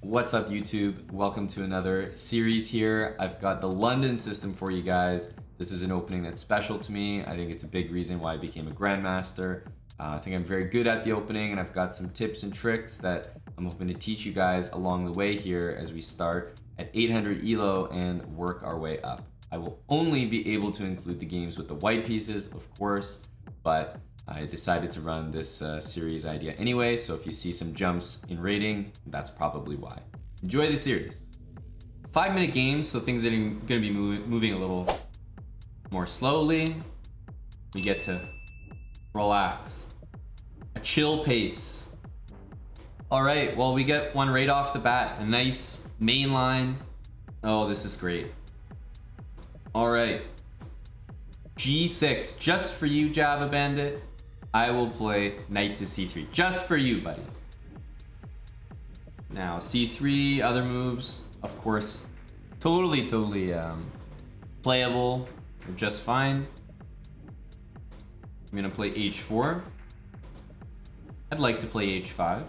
What's up, YouTube? Welcome to another series here. I've got the London system for you guys. This is an opening that's special to me. I think it's a big reason why I became a Grandmaster. I think I'm very good at the opening, and I've got some tips and tricks that I'm hoping to teach you guys along the way here as we start at 800 ELO and work our way up. I will only be able to include the games with the white pieces, of course, but I decided to run this series idea anyway, so if you see some jumps in rating, that's probably why. Enjoy the series. 5-minute games, so things are going to be moving a little more slowly. We get to relax. A chill pace. All right, well, we get one right off the bat. A nice main line. Oh, this is great. All right. G6, just for you, Java Bandit. I will play knight to c3, just for you, buddy. Now, c3, other moves, of course, totally playable, just fine. I'm gonna play h4. I'd like to play h5.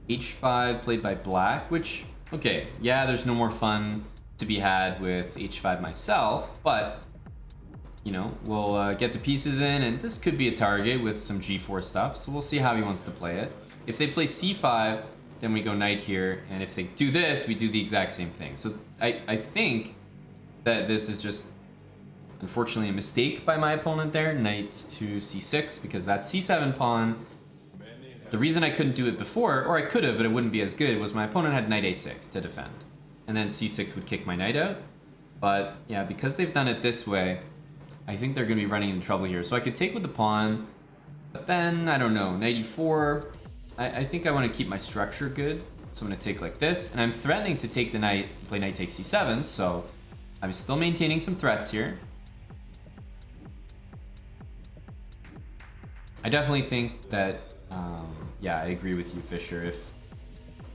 h5 played by black, which, okay, yeah, there's no more fun to be had with h5 myself, but you know, we'll get the pieces in, and this could be a target with some g4 stuff, so we'll see how he wants to play it. If they play c5, then we go knight here, and if they do this, we do the exact same thing. So I think that this is just unfortunately a mistake by my opponent there, knight to c6, because that c7 pawn, the reason I couldn't do it before, or I could have, but it wouldn't be as good, was my opponent had knight a6 to defend. And then c6 would kick my knight out. But yeah, because they've done it this way, I think they're going to be running into trouble here. So I could take with the pawn, but then, I don't know, knight e4. I think I want to keep my structure good. So I'm going to take like this. And I'm threatening to take the knight, play knight takes c7. So I'm still maintaining some threats here. I definitely think that, yeah, I agree with you, Fisher.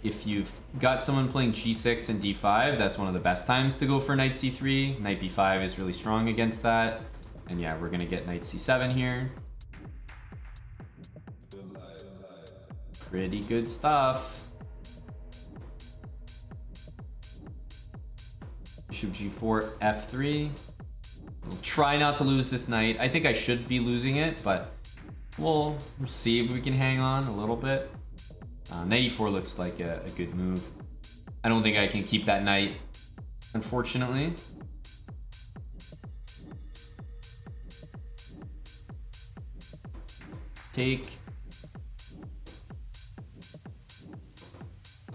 If you've got someone playing g6 and d5, that's one of the best times to go for knight c3. Knight b5 is really strong against that. And yeah, we're gonna get knight c7 here. Pretty good stuff. Bishop g4, f3. We'll try not to lose this knight. I think I should be losing it, but we'll see if we can hang on a little bit. Knight e4 looks like a good move. I don't think I can keep that knight, unfortunately. Take.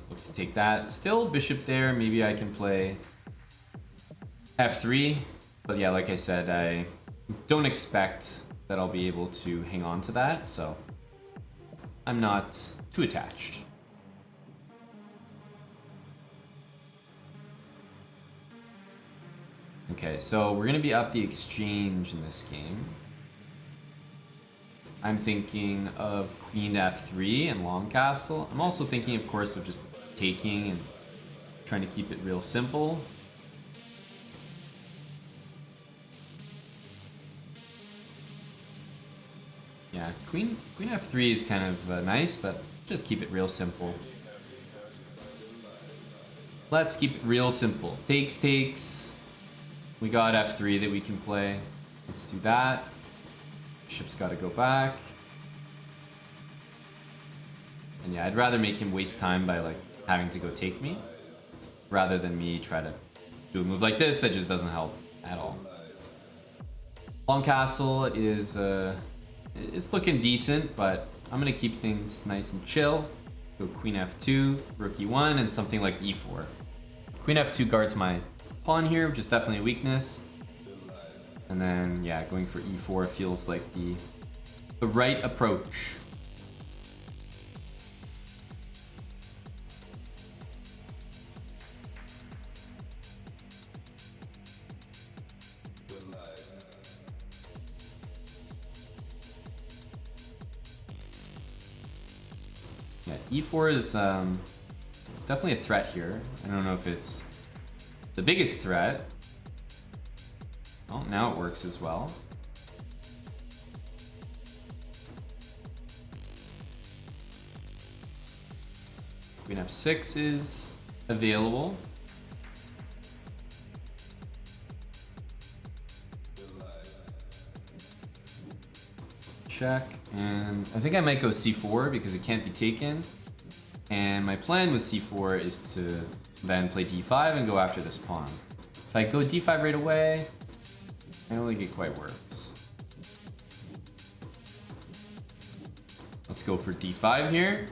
Look to take that. Still bishop there. Maybe I can play f3. But yeah, like I said, I don't expect that I'll be able to hang on to that, so I'm not too attached. Okay, so we're gonna be up the exchange in this game. I'm thinking of queen f3 and long castle. I'm also thinking, of course, of just taking and trying to keep it real simple. Yeah, queen f3 is kind of nice, but just keep it real simple. Let's keep it real simple. Takes. We got f3 that we can play. Let's do that. Bishop's got to go back. And yeah, I'd rather make him waste time by like having to go take me, rather than me try to do a move like this that just doesn't help at all. Long castle is it's looking decent, but I'm gonna keep things nice and chill. Go queen f2, rook e1, and something like e4. Queen f2 guards my pawn here, which is definitely a weakness. And then, yeah, going for e4 feels like the right approach. Yeah, e4 is it's definitely a threat here. I don't know if it's the biggest threat. Oh, now it works as well. Queen f6 is available. Check, and I think I might go c4 because it can't be taken. And my plan with c4 is to then play d5 and go after this pawn. If I go d5 right away, I don't think it quite works. Let's go for d5 here.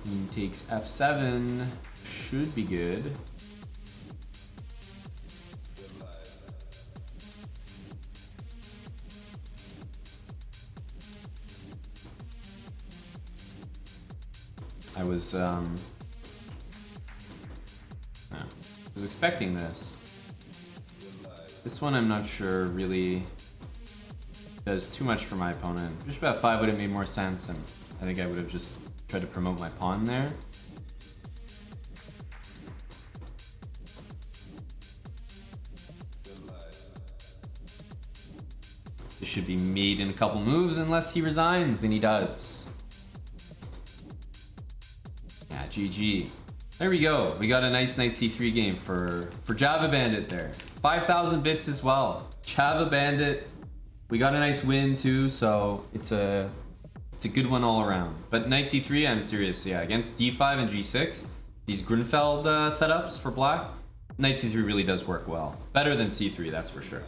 Queen takes f7, should be good. I was expecting this. This one I'm not sure really does too much for my opponent. Bishop f5 would have made more sense, and I think I would have just tried to promote my pawn there. This should be made in a couple moves unless he resigns, and he does. Yeah, GG. There we go. We got a nice knight c3 game for Java Bandit there. 5,000 bits as well. Java Bandit. We got a nice win too, so it's a good one all around. But knight c3, I'm serious. Yeah, against d5 and g6, these Grunfeld setups for black, knight c3 really does work well. Better than c3, that's for sure.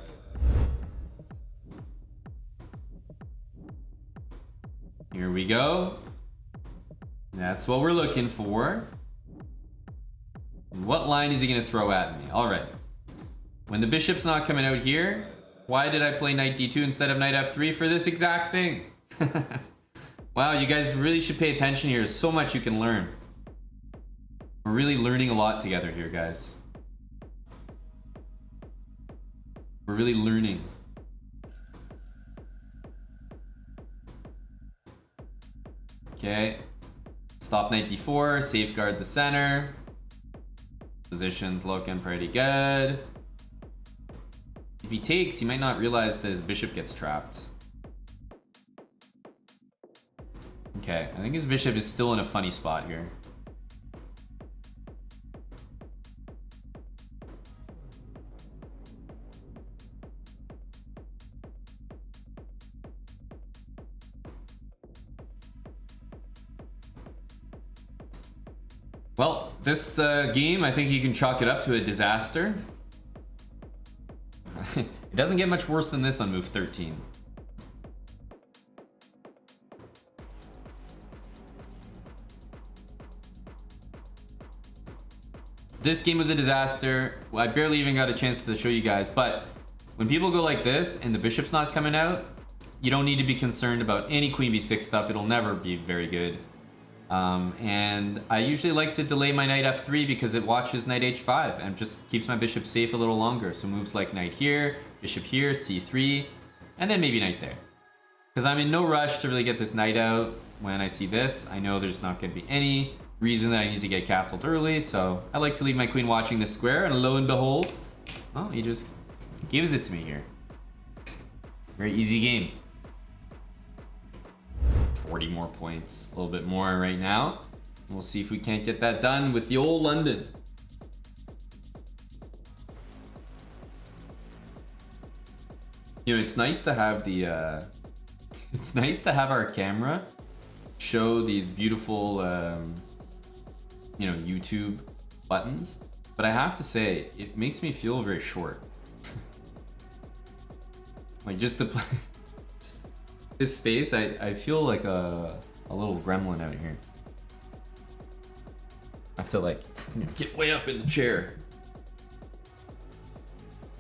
Here we go. That's what we're looking for. What line is he gonna throw at me? All right. When the bishop's not coming out here, why did I play knight d2 instead of knight f3 for this exact thing? Wow, you guys really should pay attention here. There's so much you can learn. We're really learning a lot together here, guys. We're really learning. Okay. Stop knight b4, safeguard the center. Position's looking pretty good. If he takes, he might not realize that his bishop gets trapped. Okay, I think his bishop is still in a funny spot here. Well, this game, I think you can chalk it up to a disaster. It doesn't get much worse than this on move 13. This game was a disaster. Well, I barely even got a chance to show you guys, but when people go like this and the bishop's not coming out, you don't need to be concerned about any queen b6 stuff. It'll never be very good. And I usually like to delay my knight f3 because it watches knight h5 and just keeps my bishop safe a little longer. So moves like knight here, bishop here, c3, and then maybe knight there. Because I'm in no rush to really get this knight out. When I see this, I know there's not going to be any reason that I need to get castled early, so I like to leave my queen watching this square, and lo and behold, well, he just gives it to me here. Very easy game. 40 more points, a little bit more right now. We'll see if we can't get that done with the old London. You know, it's nice to have the, it's nice to have our camera show these beautiful, you know, YouTube buttons, but I have to say, it makes me feel very short. Like just to play this space, I feel like a little gremlin out here. I have to like, you know, get way up in the chair.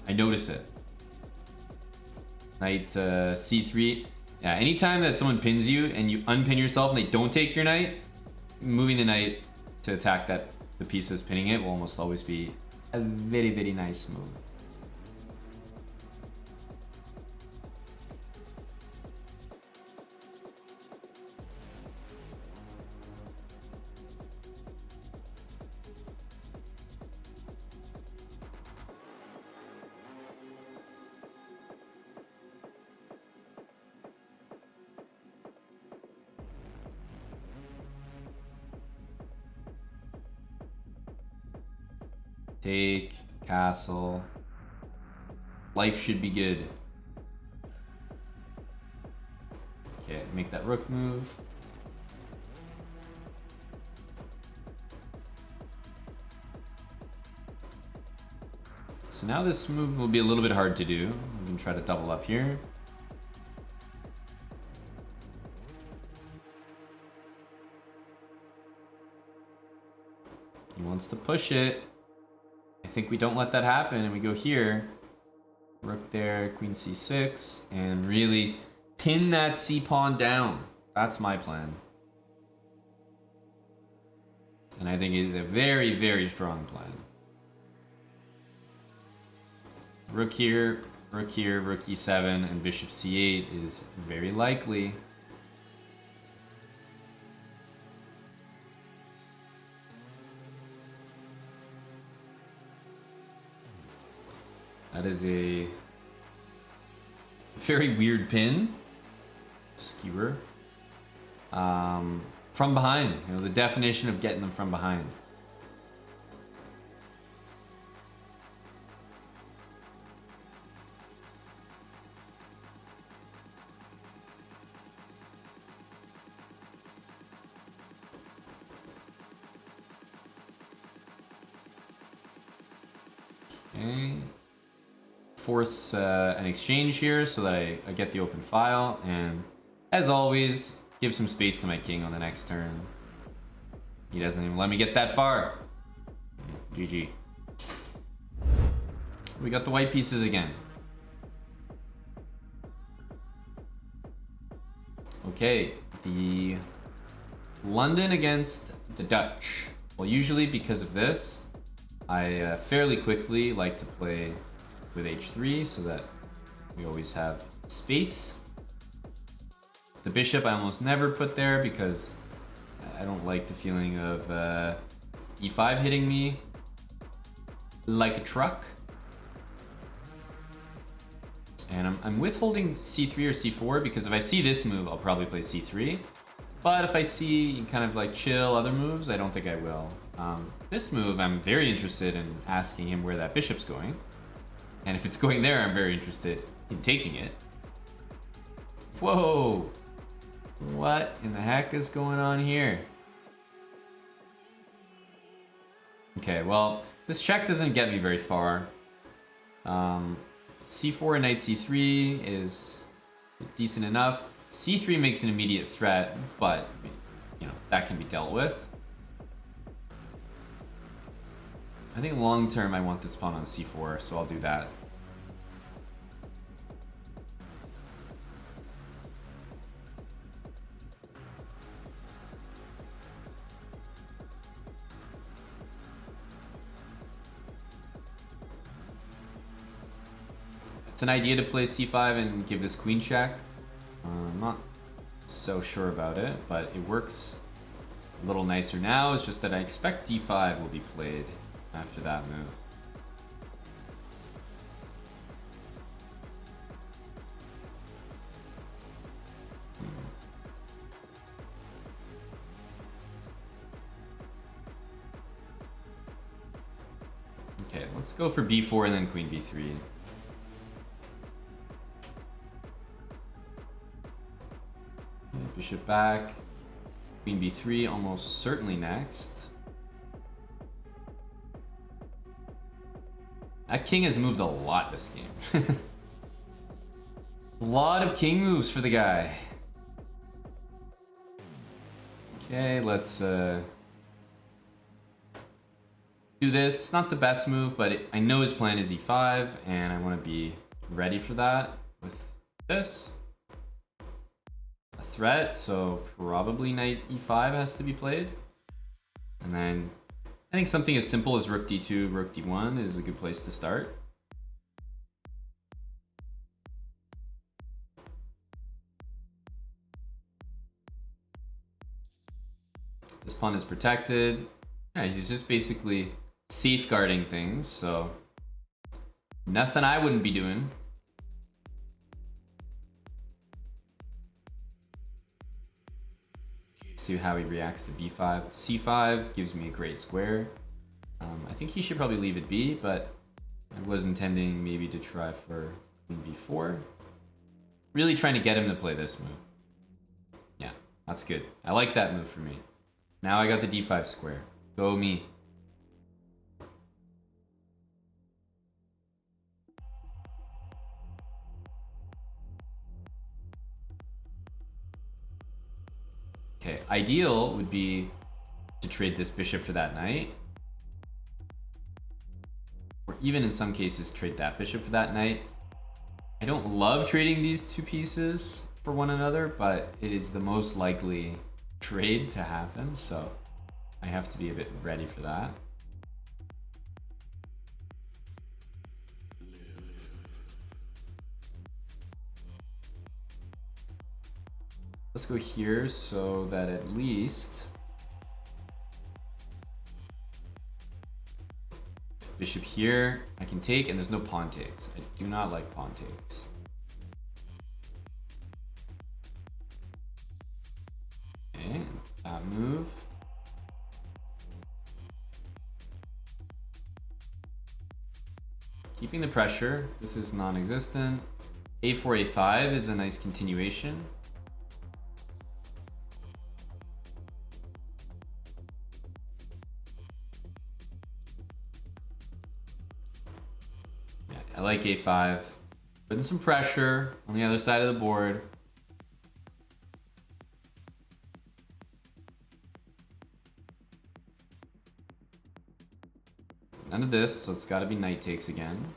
I notice it. Knight c3. Yeah, anytime that someone pins you and you unpin yourself and they don't take your knight, moving the knight to attack the piece that's pinning it will almost always be a very, very nice move. Take, castle. Life should be good. Okay, make that rook move. So now this move will be a little bit hard to do. We can try to double up here. He wants to push it. I think we don't let that happen and we go here. Rook there, queen c6, and really pin that c-pawn down. That's my plan. And I think it is a very, very strong plan. Rook here, rook e7, and bishop c8 is very likely. That is a very weird pin. Skewer. From behind, you know, the definition of getting them from behind. Okay. Force an exchange here so that I get the open file, and as always, give some space to my king on the next turn. He doesn't even let me get that far. GG. We got the white pieces again. Okay, the London against the Dutch. Well, usually because of this, I fairly quickly like to play with h3 so that we always have space. The bishop I almost never put there because I don't like the feeling of e5 hitting me like a truck. And I'm withholding c3 or c4 because if I see this move, I'll probably play c3. But if I see kind of like chill other moves, I don't think I will. This move, I'm very interested in asking him where that bishop's going. And if it's going there, I'm very interested in taking it. Whoa! What in the heck is going on here? Okay, well, this check doesn't get me very far. c4 and knight c3 is decent enough. c3 makes an immediate threat, but you know, that can be dealt with. I think long term I want this pawn on c4, so I'll do that. It's an idea to play c5 and give this queen check. I'm not so sure about it, but it works a little nicer now. It's just that I expect d5 will be played after that move. Okay, let's go for b4 and then queen b3. Bishop back, queen b3 almost certainly next. That king has moved a lot this game. A lot of king moves for the guy. Okay, let's do this. Not the best move, but I know his plan is e5, and I want to be ready for that with this. A threat, so probably knight e5 has to be played. And then I think something as simple as rook d2, rook d1 is a good place to start. This pawn is protected. Yeah, he's just basically safeguarding things, so nothing I wouldn't be doing. See how he reacts to b5. c5 gives me a great square. I think he should probably leave it be, but I was intending maybe to try for queen b4. Really trying to get him to play this move. Yeah, that's good. I like that move for me. Now I got the d5 square. Go me. Okay, ideal would be to trade this bishop for that knight. Or even in some cases trade that bishop for that knight. I don't love trading these two pieces for one another, but it is the most likely trade to happen, so I have to be a bit ready for that. Let's go here so that at least bishop here I can take, and there's no pawn takes. I do not like pawn takes. Okay, that move. Keeping the pressure. This is non-existent. A4, A5 is a nice continuation. Yeah, I like A5. Putting some pressure on the other side of the board. None of this, so it's got to be knight takes again.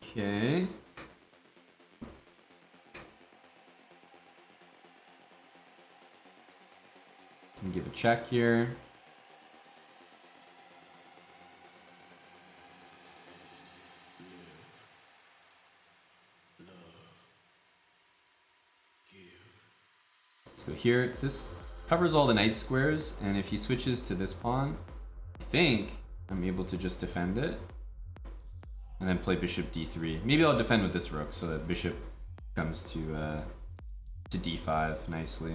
Okay. Can give a check here. Let's go here. This covers all the knight squares, and if he switches to this pawn, I think I'm able to just defend it. And then play bishop d3. Maybe I'll defend with this rook so that bishop comes to d5 nicely.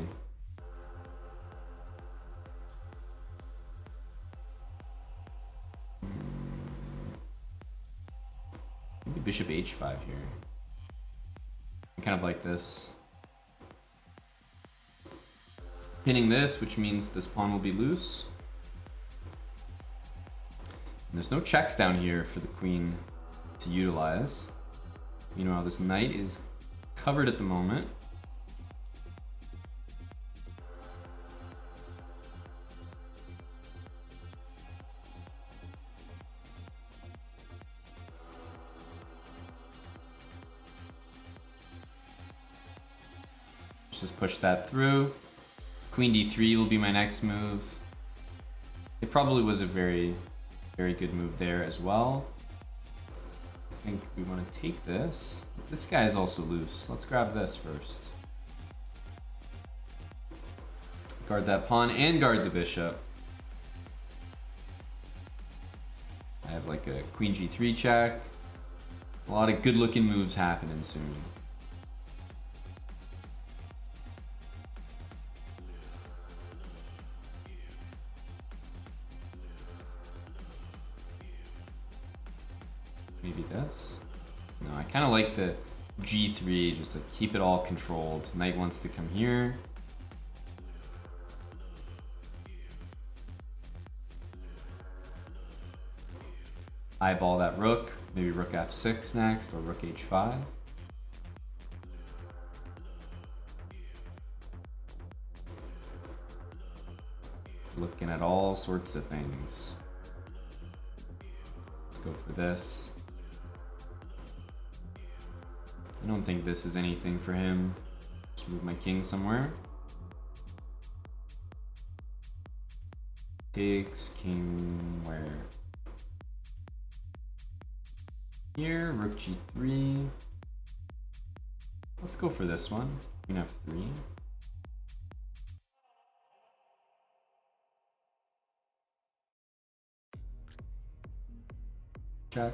Maybe bishop h5 here. I kind of like this. Pinning this, which means this pawn will be loose. And there's no checks down here for the queen to utilize. Meanwhile, this knight is covered at the moment. Let's just push that through. Queen d3 will be my next move. It probably was a very, very good move there as well. I think we want to take this. This guy is also loose. Let's grab this first. Guard that pawn and guard the bishop. I have like a queen g3 check. A lot of good looking moves happening soon. Maybe this? No, I kind of like the g3, just like keep it all controlled. Knight wants to come here. Eyeball that rook, maybe rook f6 next, or rook h5. Looking at all sorts of things. Let's go for this. I don't think this is anything for him. Just move my king somewhere. Takes king where? Here, rook g3. Let's go for this one. Queen f3. Check.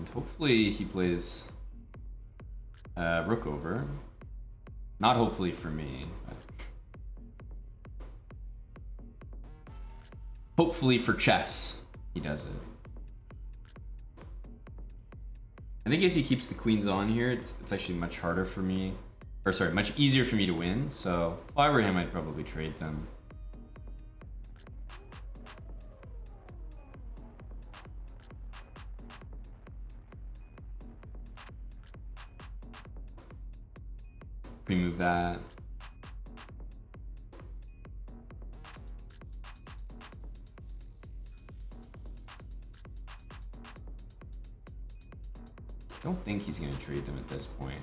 And hopefully he plays rook over. Not hopefully for me, but hopefully for chess he does it. I think if he keeps the queens on here, it's actually much harder for me, or sorry, much easier for me to win. So if I were him, I'd probably trade them. Remove that. I don't think he's going to trade them at this point.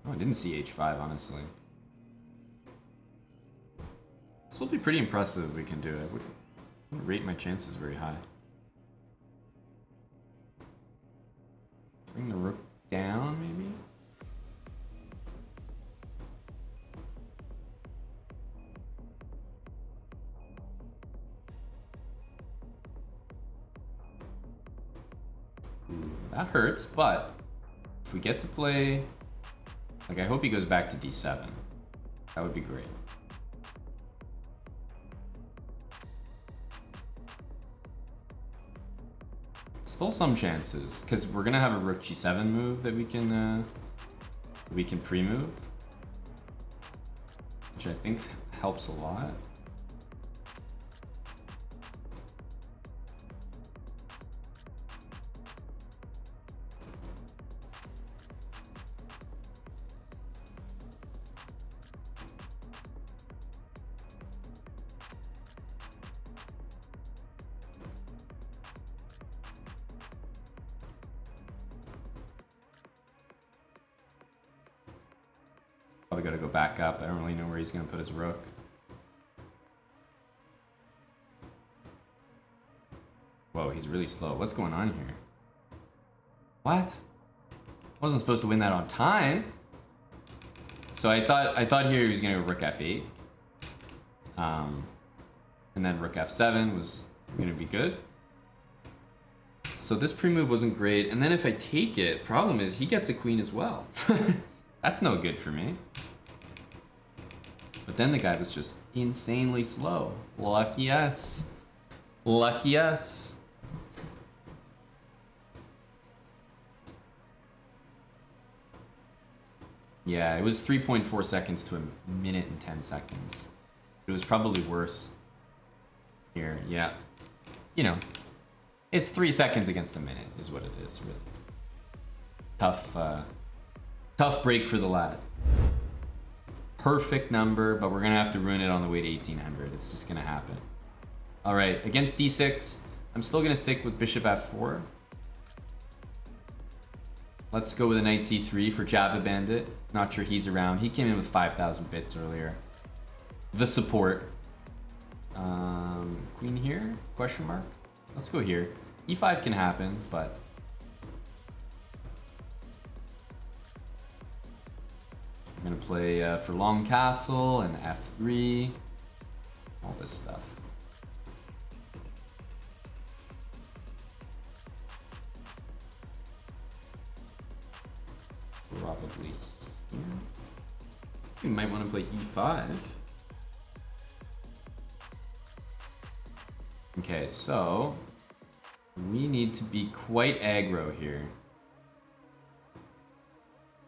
Oh, I didn't see h5, honestly. This will be pretty impressive if we can do it. I wouldn't rate my chances very high. Bring the rook down, maybe? Ooh, that hurts, but if we get to play... Like, I hope he goes back to d7. That would be great. Still some chances, because we're gonna have a rook g7 move that we can pre-move, which I think helps a lot. Probably gotta go back up. I don't really know where he's gonna put his rook. Whoa, he's really slow. What's going on here? What? Wasn't supposed to win that on time. So I thought here he was gonna go rook f8. And then rook f7 was gonna be good. So this pre-move wasn't great. And then if I take it, problem is he gets a queen as well. That's no good for me. But then the guy was just insanely slow. Lucky us. Lucky us. Yeah, it was 3.4 seconds to a minute and 10 seconds. It was probably worse here, yeah. You know, it's 3 seconds against a minute is what it is, really. Tough break for the lad. Perfect number, but we're gonna have to ruin it on the way to 1800. It's just gonna happen. All right, against d6, I'm still gonna stick with bishop f4. Let's go with a knight c3 for Java Bandit. Not sure he's around. He came in with 5,000 bits earlier. The support. Queen here? Question mark? Let's go here. e5 can happen, but I'm gonna play for long castle and f3, all this stuff. Probably here. We might want to play e5. Okay, so we need to be quite aggro here.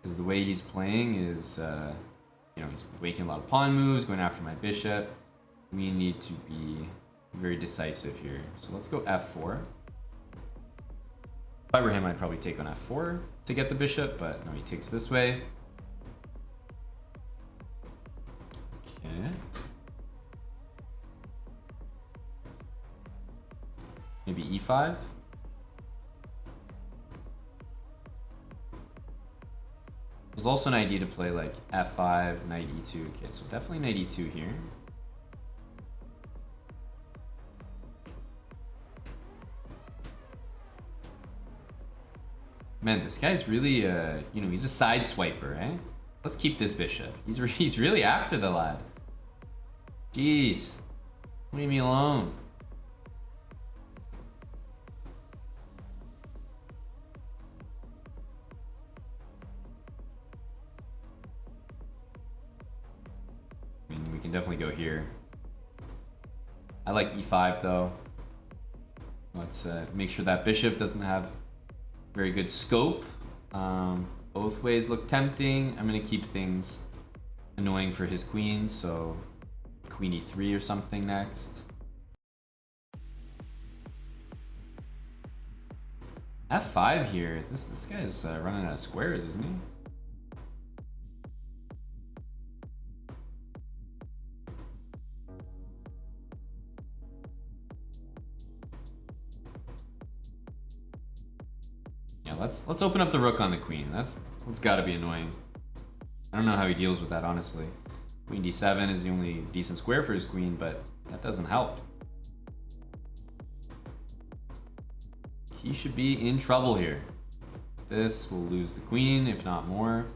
Because the way he's playing is, you know, he's making a lot of pawn moves, going after my bishop. We need to be very decisive here. So let's go f4. If I were him, I'd probably take on f4 to get the bishop, but no, he takes this way. Okay. Maybe e5. There's also an idea to play like f5, knight e2. Okay, so definitely knight e2 here. Man, this guy's really, you know, he's a side swiper, eh? Let's keep this bishop. He's really after the lad. Jeez, leave me alone. definitely go here. I like e5 though. Let's make sure that bishop doesn't have very good scope. Both ways look tempting. I'm gonna keep things annoying for his queen, so queen e3 or something next. f5 here. This guy's running out of squares, isn't he? Yeah, let's open up the rook on the queen. That's got to be annoying. I don't know how he deals with that, honestly. Queen d7 is the only decent square for his queen, but that doesn't help. He should be in trouble here. This will lose the queen, if not more.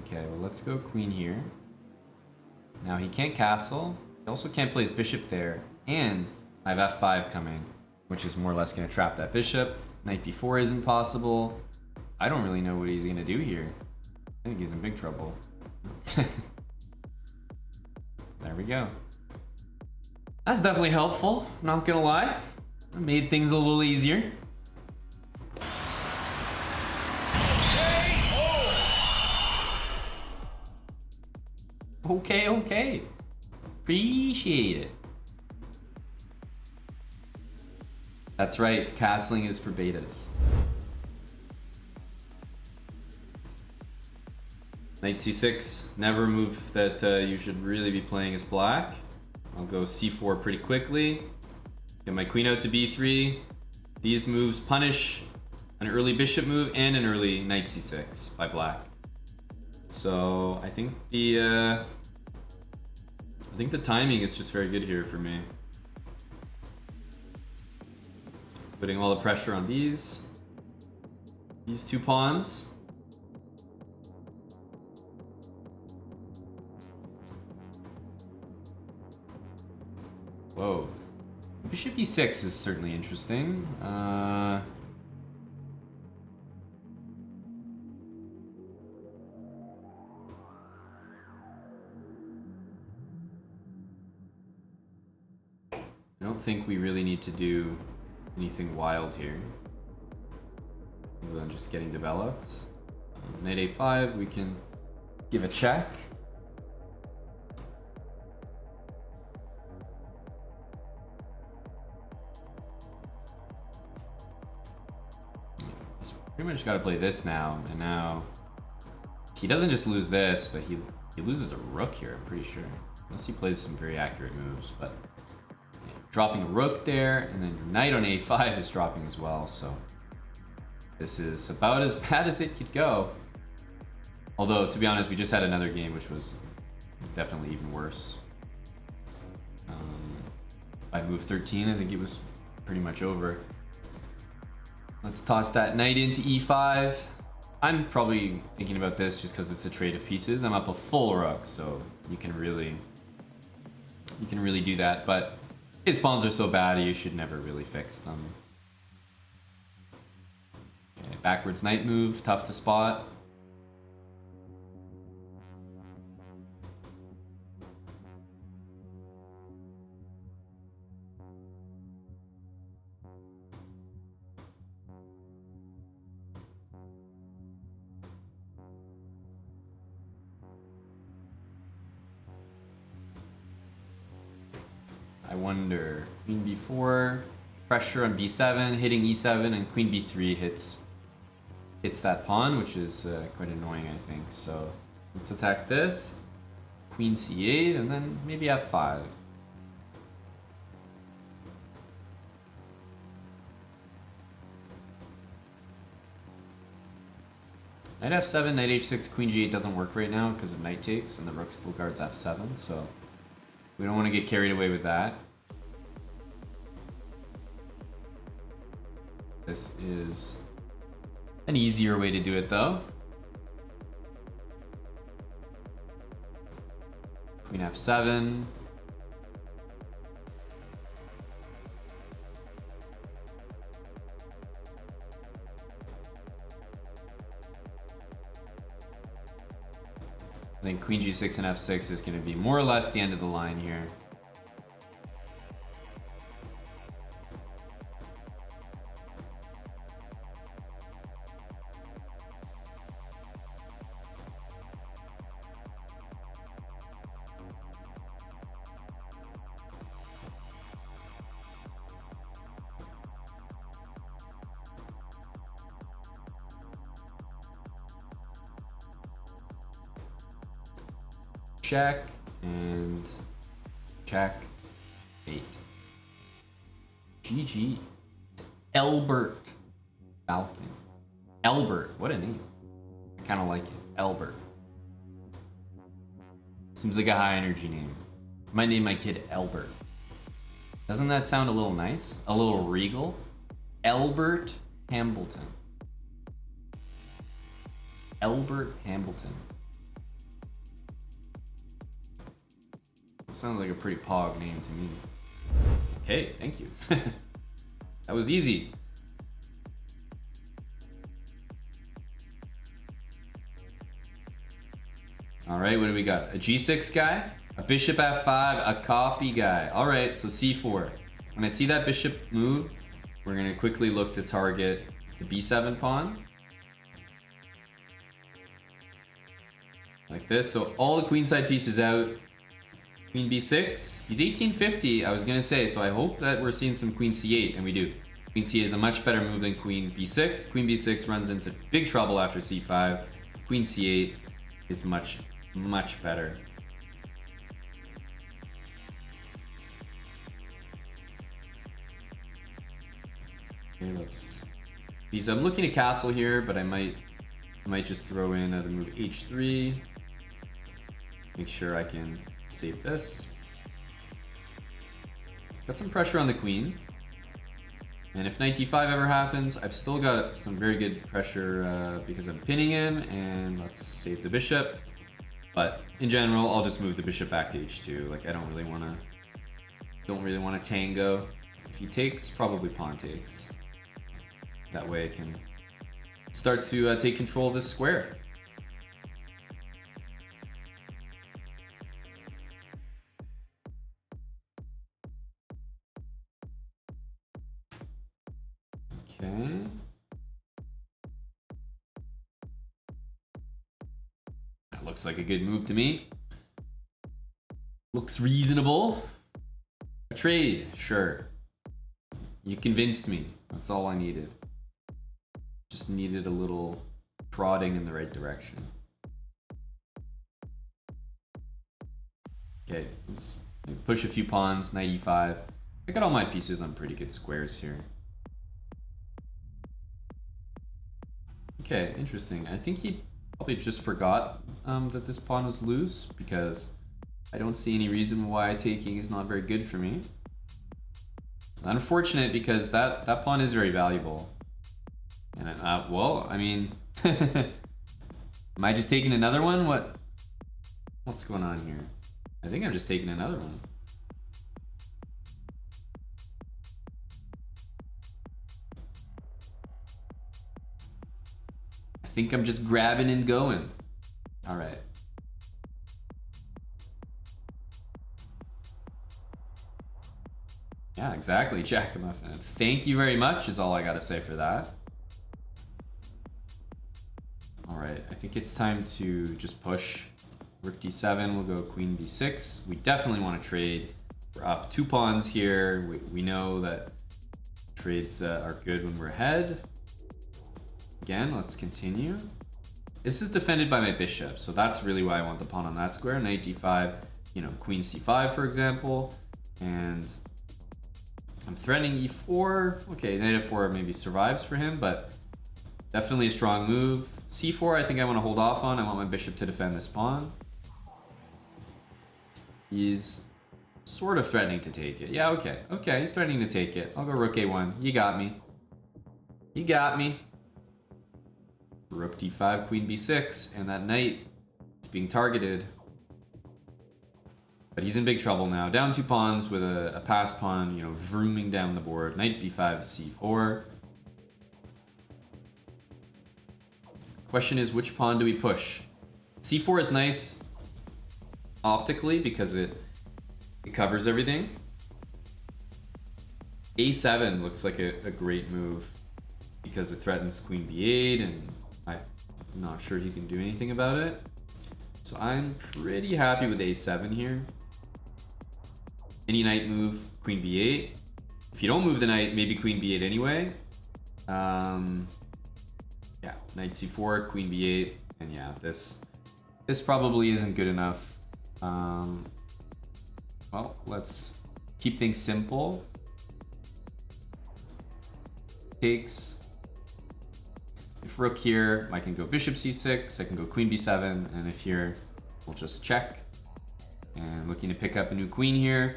Okay, well, let's go queen here. Now he can't castle. He also can't play his bishop there. And I have f5 coming, which is more or less going to trap that bishop. Knight b4 isn't possible. I don't really know what he's going to do here. I think he's in big trouble. There we go. That's definitely helpful, not gonna lie. It made things a little easier. Okay. Appreciate it. That's right, castling is for betas. Knight c6, never a move that you should really be playing as black. I'll go c4 pretty quickly. Get my queen out to b3. These moves punish an early bishop move and an early knight c6 by black. So I think the timing is just very good here for me. Putting all the pressure on these two pawns. Whoa. Bishop e6 is certainly interesting. I don't think we really need to do anything wild here. Other than just getting developed. Knight a5, we can give a check. Pretty much got to play this now, and now he doesn't just lose this, but he loses a rook here, I'm pretty sure. Unless he plays some very accurate moves, but yeah, dropping a rook there, and then knight on a5 is dropping as well, so this is about as bad as it could go. Although, to be honest, we just had another game which was definitely even worse. By move 13, I think it was pretty much over. Let's toss that knight into e5. I'm probably thinking about this just because it's a trade of pieces. I'm up a full rook, so you can really do that. But his pawns are so bad, you should never really fix them. Okay, backwards knight move, tough to spot. I wonder, queen b4, pressure on b7, hitting e7, and queen b3 hits that pawn, which is quite annoying, I think. So let's attack this, queen c8, and then maybe f5. Knight f7, knight h6, queen g8 doesn't work right now because of knight takes, and the rook still guards f7, so we don't want to get carried away with that. This is an easier way to do it, though. Queen f7. think queen g6 and f6 is going to be more or less the end of the line here. Check and check 8. GG. Elbert Falcon. Elbert, what a name. I kind of like it. Elbert. Seems like a high energy name. I might name my kid Elbert. Doesn't that sound a little nice? A little regal? Elbert Hambleton. Elbert Hambleton. Sounds like a pretty pog name to me. Okay, thank you. That was easy. All right, what do we got? A g6 guy, a bishop f5, a copy guy. All right, so c4. When I see that bishop move, we're gonna quickly look to target the b7 pawn. Like this, so all the queenside pieces out. Queen b6. He's 1850, I was gonna say, so I hope that we're seeing some queen c8, and we do. Queen c8 is a much better move than queen b6. Queen b6 runs into big trouble after c5. Queen c8 is much, much better. Okay, let's... I'm looking at castle here, but I might just throw in the move h3. Make sure I can save this. Got some pressure on the queen. And if knight d5 ever happens, I've still got some very good pressure because I'm pinning him. And let's save the bishop. But in general, I'll just move the bishop back to h2. Like I don't really want to tango. If he takes, probably pawn takes. That way I can start to take control of this square. Okay. That looks like a good move to me. Looks reasonable. A trade, sure. You convinced me. That's all I needed. Just needed a little prodding in the right direction. Okay, let's push a few pawns, knight e5. I got all my pieces on pretty good squares here. Okay, interesting. I think he probably just forgot that this pawn was loose because I don't see any reason why taking is not very good for me. Unfortunate because that pawn is very valuable. And well, I mean, am I just taking another one? What's going on here? I think I'm just taking another one. I think I'm just grabbing and going. All right. Yeah, exactly, Jack-a-muffin. Thank you very much is all I gotta say for that. All right, I think it's time to just push. Rook d7, we'll go queen b6. We definitely want to trade. We're up 2 pawns here. We know that trades are good when we're ahead. Again, let's continue. This is defended by my bishop, so that's really why I want the pawn on that square. Knight d5, you know, queen c5, for example. And I'm threatening e4. Okay, knight f4 maybe survives for him, but definitely a strong move. c4, I think I want to hold off on. I want my bishop to defend this pawn. He's sort of threatening to take it. Yeah, okay. Okay, he's threatening to take it. I'll go rook a1. You got me. You got me. Rook d5, queen b6, and that knight is being targeted. But he's in big trouble now. Down 2 pawns with a passed pawn, you know, vrooming down the board. Knight b5, c4. Question is, which pawn do we push? c4 is nice optically because it covers everything. A7 looks like a great move because it threatens queen b8, and I'm not sure he can do anything about it. So I'm pretty happy with a7 here. Any knight move, queen b8. If you don't move the knight, maybe queen b8 anyway. Yeah, knight c4, queen b8, and yeah, this probably isn't good enough. Well, let's keep things simple. Takes. If rook here, I can go bishop c6, I can go queen b7, and if here, we'll just check. And looking to pick up a new queen here.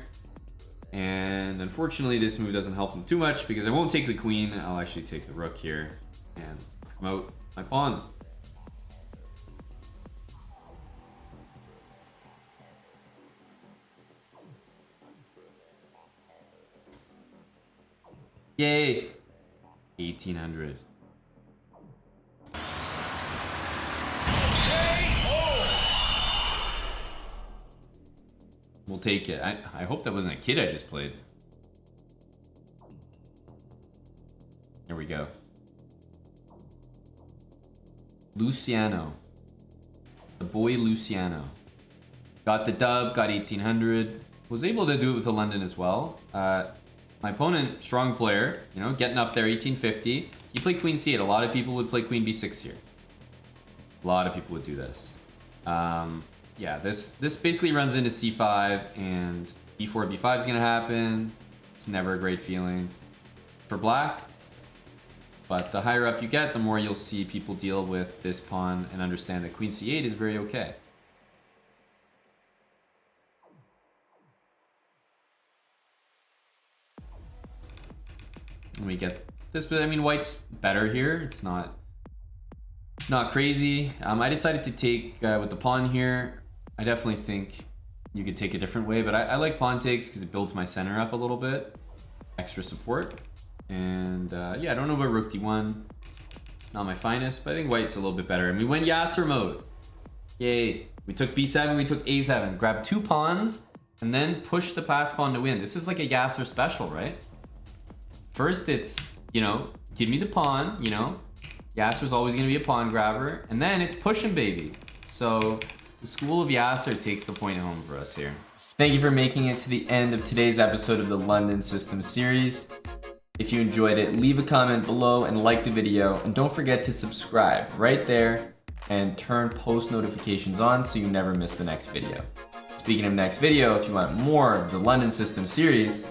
And unfortunately, this move doesn't help him too much because I won't take the queen. I'll actually take the rook here and promote my pawn. Yay! 1800. We'll take it. I hope that wasn't a kid I just played. There we go. Luciano. The boy Luciano. Got the dub, got 1800. Was able to do it with the London as well. My opponent, strong player, you know, getting up there, 1850. You play queen c8. A lot of people would play queen b6 here. A lot of people would do this. Yeah, this basically runs into c5, and b4, b5 is going to happen. It's never a great feeling for black. But the higher up you get, the more you'll see people deal with this pawn and understand that queen c8 is very okay. And we get this, but I mean, white's better here. It's not crazy. I decided to take with the pawn here. I definitely think you could take a different way, but I like pawn takes because it builds my center up a little bit. Extra support. And yeah, I don't know about rook d1. Not my finest, but I think white's a little bit better. And we went Yasser mode. Yay. We took b7, we took a7. Grabbed 2 pawns, and then pushed the pass pawn to win. This is like a Yasser special, right? First it's, you know, give me the pawn, you know. Yasser's always going to be a pawn grabber. And then it's pushing, baby. So the school of Yasser takes the point home for us here. Thank you for making it to the end of today's episode of the London System series. If you enjoyed it, leave a comment below and like the video. And don't forget to subscribe right there and turn post notifications on so you never miss the next video. Speaking of next video, if you want more of the London System series,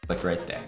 click right there.